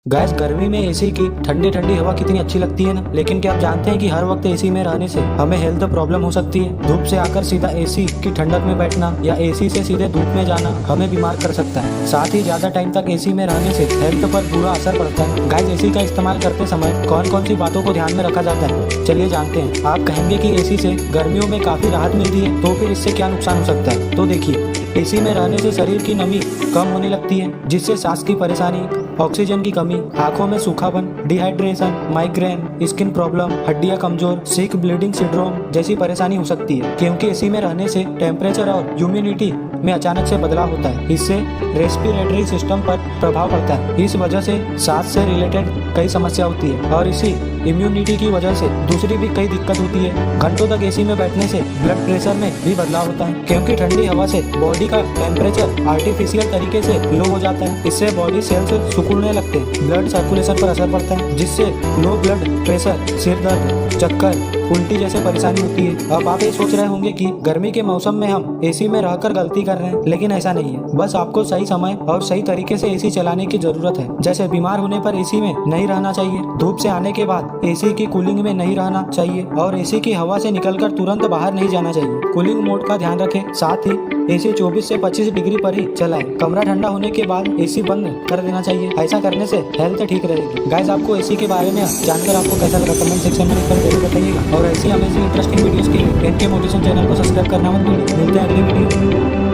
Gas गर्मी में AC की ठंडी ठंडी हवा कितनी अच्छी लगती है ना। लेकिन क्या आप जानते हैं कि हर वक्त एसी में रहने से हमें हेल्थ प्रॉब्लम हो सकती है। धूप से आकर सीधा एसी की ठंडक में बैठना या एसी से सीधे धूप में जाना हमें बीमार कर सकता है। साथ ही ज्यादा टाइम तक एसी में रहने से हेल्थ पर बुरा असर पड़ता है। गैस एसी का इस्तेमाल करते समय कौन कौन सी बातों को ध्यान में रखा जाता है, चलिए जानते हैं। आप कहेंगे कि एसी से गर्मियों में काफी राहत मिलती है, तो फिर इससे क्या नुकसान हो सकता है। तो देखिए, एसी में रहने से शरीर की नमी कम होने लगती है, जिससे सांस की परेशानी, ऑक्सीजन की कमी, आंखों में सूखापन, डिहाइड्रेशन, माइग्रेन, स्किन प्रॉब्लम, हड्डियां कमजोर, सिक ब्लीडिंग सिंड्रोम जैसी परेशानी हो सकती है। क्योंकि एसी में रहने से टेम्परेचर और ह्यूमिडिटी में अचानक से बदलाव होता है। इससे रेस्पिरेटरी सिस्टम पर प्रभाव पड़ता है। इस वजह से सांस से रिलेटेड कई समस्या होती है और इसी इम्यूनिटी की वजह से दूसरी भी कई दिक्कत होती है। घंटों तक एसी में बैठने से ब्लड प्रेशर में भी बदलाव होता है, क्योंकि ठंडी हवा से बॉडी का टेम्परेचर आर्टिफिशियल तरीके से लो हो जाता है। इससे बॉडी सेल्स सिकुड़ने लगते हैं, ब्लड सर्कुलेशन पर असर पड़ता है, जिससे लो ब्लड प्रेशर, सिर दर्द, चक्कर, उल्टी जैसे परेशानी होती है। अब आप ये सोच रहे होंगे कि गर्मी के मौसम में हम एसी में रहकर गलती कर रहे हैं, लेकिन ऐसा नहीं है। बस आपको सही समय और सही तरीके से एसी चलाने की जरूरत है। जैसे बीमार होने पर एसी में नहीं रहना चाहिए, धूप से आने के बाद एसी की कूलिंग में नहीं रहना चाहिए और एसी की हवा से निकलकर तुरंत बाहर नहीं जाना चाहिए। कूलिंग मोड का ध्यान रखें, साथ ही एसी 24 से 25 डिग्री पर ही चलाएं। कमरा ठंडा होने के बाद एसी बंद कर देना चाहिए। ऐसा करने से हेल्थ ठीक रहेगी। गाइस, आपको एसी के बारे में जानकर आपको कैसा लगा, कमेंट सेक्शन में लिखकर जरूर बताइएगा। और ऐसी अमेजिंग इंटरेस्टिंग वीडियोस के लिए एनके मोटिवेशन चैनल को सब्सक्राइब करना मत भूलिए। मिलते हैं अगले वीडियो में।